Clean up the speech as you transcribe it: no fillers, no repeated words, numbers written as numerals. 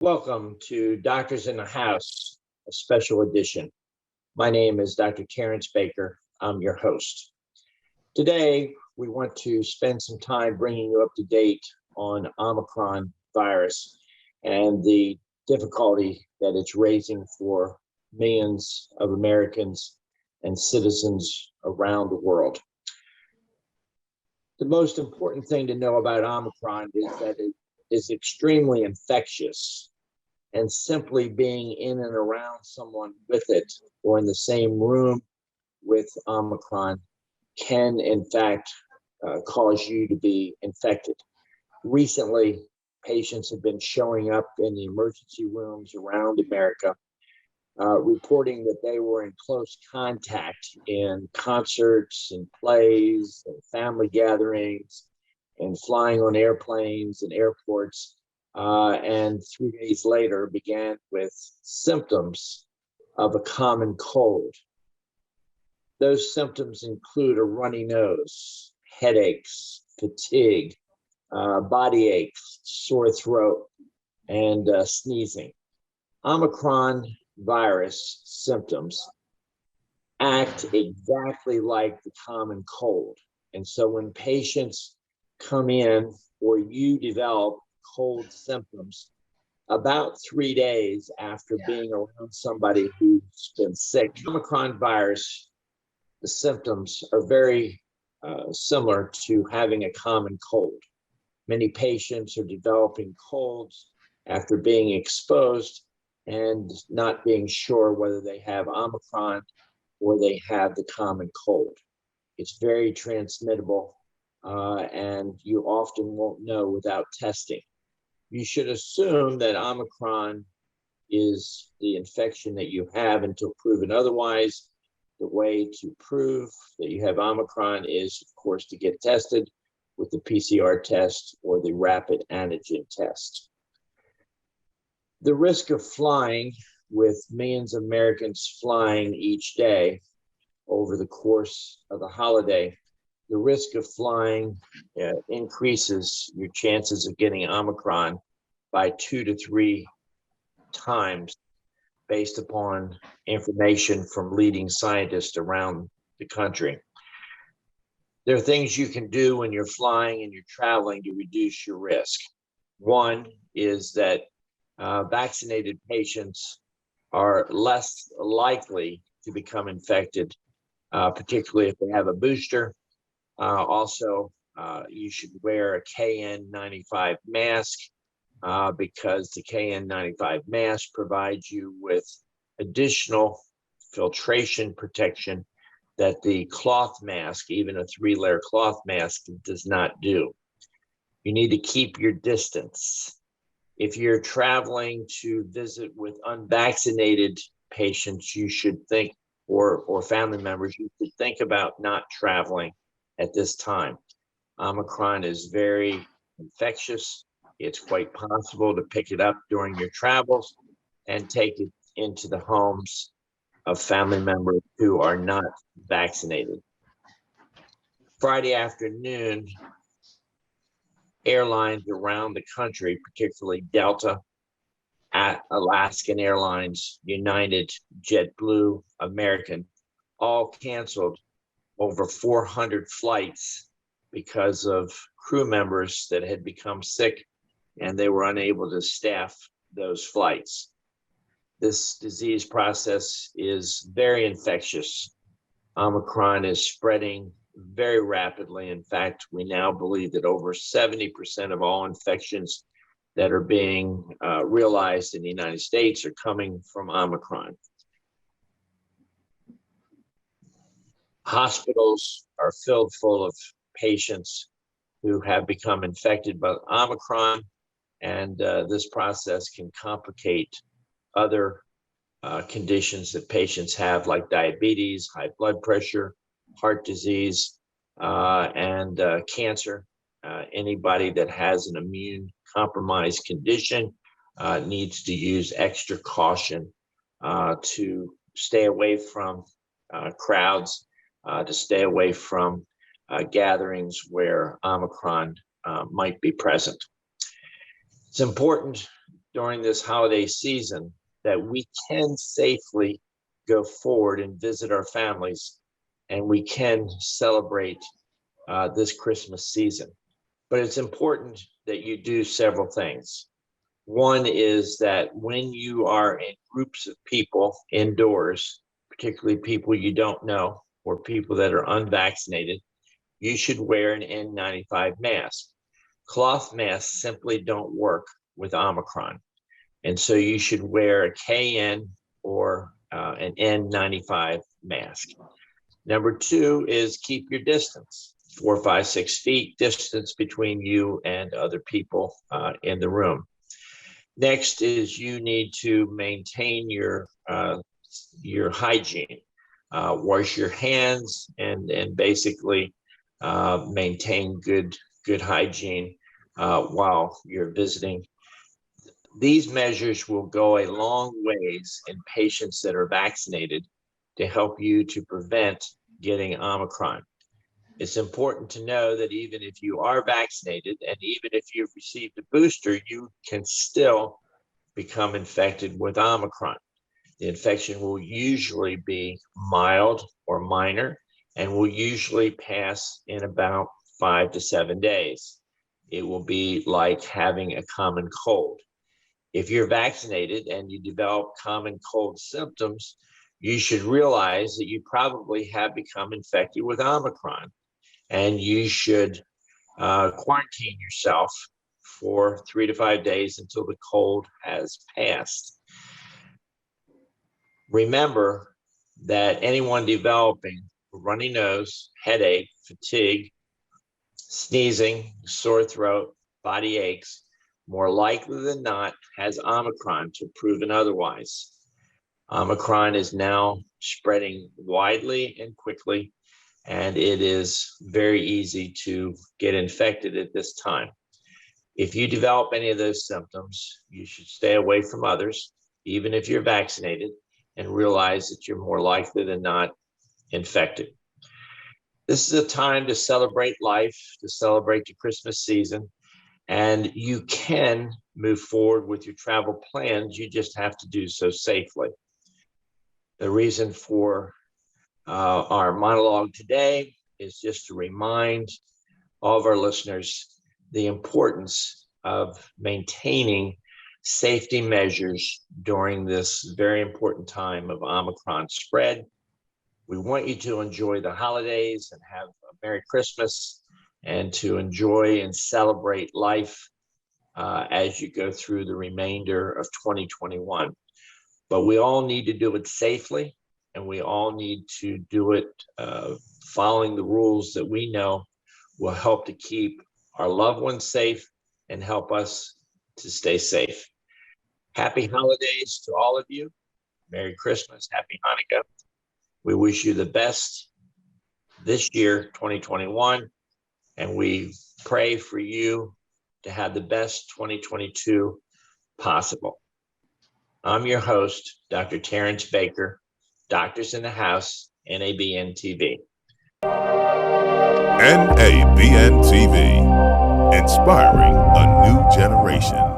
Welcome to Doctors in the House, a special edition. My name is Dr. Terrance Baker. I'm your host. Today, we want to spend some time bringing you up to date on Omicron virus and the difficulty that it's raising for millions of Americans and citizens around the world. The most important thing to know about Omicron is that it is extremely infectious, and simply being in and around someone with it or in the same room with Omicron can in fact cause you to be infected. Recently, patients have been showing up in the emergency rooms around America reporting that they were in close contact in concerts and plays and family gatherings and flying on airplanes and airports, and 3 days later began with symptoms of a common cold. Those symptoms include a runny nose, headaches, fatigue, body aches, sore throat, and sneezing. Omicron virus symptoms act exactly like the common cold. And so when patients come in or you develop cold symptoms, about 3 days after being around somebody who's been sick, Omicron virus, the symptoms are very similar to having a common cold. Many patients are developing colds after being exposed and not being sure whether they have Omicron or they have the common cold. It's very transmittable, and you often won't know without testing. You should assume that Omicron is the infection that you have until proven otherwise. The way to prove that you have Omicron is, of course, to get tested with the PCR test or the rapid antigen test. The risk of flying, with millions of Americans flying each day over the course of the holiday, the risk of flying increases your chances of getting Omicron by 2 to 3 times based upon information from leading scientists around the country. There are things you can do when you're flying and you're traveling to reduce your risk. One is that vaccinated patients are less likely to become infected, particularly if they have a booster. Also, you should wear a KN95 mask because the KN95 mask provides you with additional filtration protection that the cloth mask, even a 3-layer cloth mask, does not do. You need to keep your distance. If you're traveling to visit with unvaccinated patients, you should think, or family members, you should think about not traveling at this time. Omicron is very infectious. It's quite possible to pick it up during your travels and take it into the homes of family members who are not vaccinated. Friday afternoon, airlines around the country, particularly Delta, Alaskan Airlines, United, JetBlue, American, all canceled over 400 flights because of crew members that had become sick and they were unable to staff those flights. This disease process is very infectious. Omicron is spreading very rapidly. In fact, we now believe that over 70% of all infections that are being realized in the United States are coming from Omicron. Hospitals are filled full of patients who have become infected by Omicron, and this process can complicate other conditions that patients have, like diabetes, high blood pressure, heart disease, and cancer. Anybody that has an immune compromised condition needs to use extra caution to stay away from crowds, to stay away from gatherings where Omicron might be present. It's important during this holiday season that we can safely go forward and visit our families, and we can celebrate this Christmas season. But it's important that you do several things. One is that when you are in groups of people indoors, particularly people you don't know or people that are unvaccinated, you should wear an N95 mask. Cloth masks simply don't work with Omicron. And so you should wear a KN or an N95 mask. Number two is keep your distance, 4, 5, 6 feet distance between you and other people in the room. Next is you need to maintain your hygiene, wash your hands, and basically maintain good hygiene while you're visiting. These measures will go a long ways in patients that are vaccinated to help you to prevent getting Omicron. It's important to know that even if you are vaccinated and even if you've received a booster, you can still become infected with Omicron. The infection will usually be mild or minor and will usually pass in about 5 to 7 days. It will be like having a common cold. If you're vaccinated and you develop common cold symptoms, you should realize that you probably have become infected with Omicron, and you should quarantine yourself for 3 to 5 days until the cold has passed. Remember that anyone developing a runny nose, headache, fatigue, sneezing, sore throat, body aches, more likely than not has Omicron to proven otherwise. Omicron is now spreading widely and quickly, and it is very easy to get infected at this time. If you develop any of those symptoms, you should stay away from others, even if you're vaccinated, and realize that you're more likely than not infected. This is a time to celebrate life, to celebrate the Christmas season, and you can move forward with your travel plans. You just have to do so safely. The reason for our monologue today is just to remind all of our listeners the importance of maintaining safety measures during this very important time of Omicron spread. We want you to enjoy the holidays and have a Merry Christmas, and to enjoy and celebrate life as you go through the remainder of 2021. But we all need to do it safely, and we all need to do it following the rules that we know will help to keep our loved ones safe and help us to stay safe. Happy holidays to all of you. Merry Christmas, Happy Hanukkah. We wish you the best this year, 2021, and we pray for you to have the best 2022 possible. I'm your host, Dr. Terrance Baker, Doctors in the House, NABNTV. NABNTV, inspiring a new generation.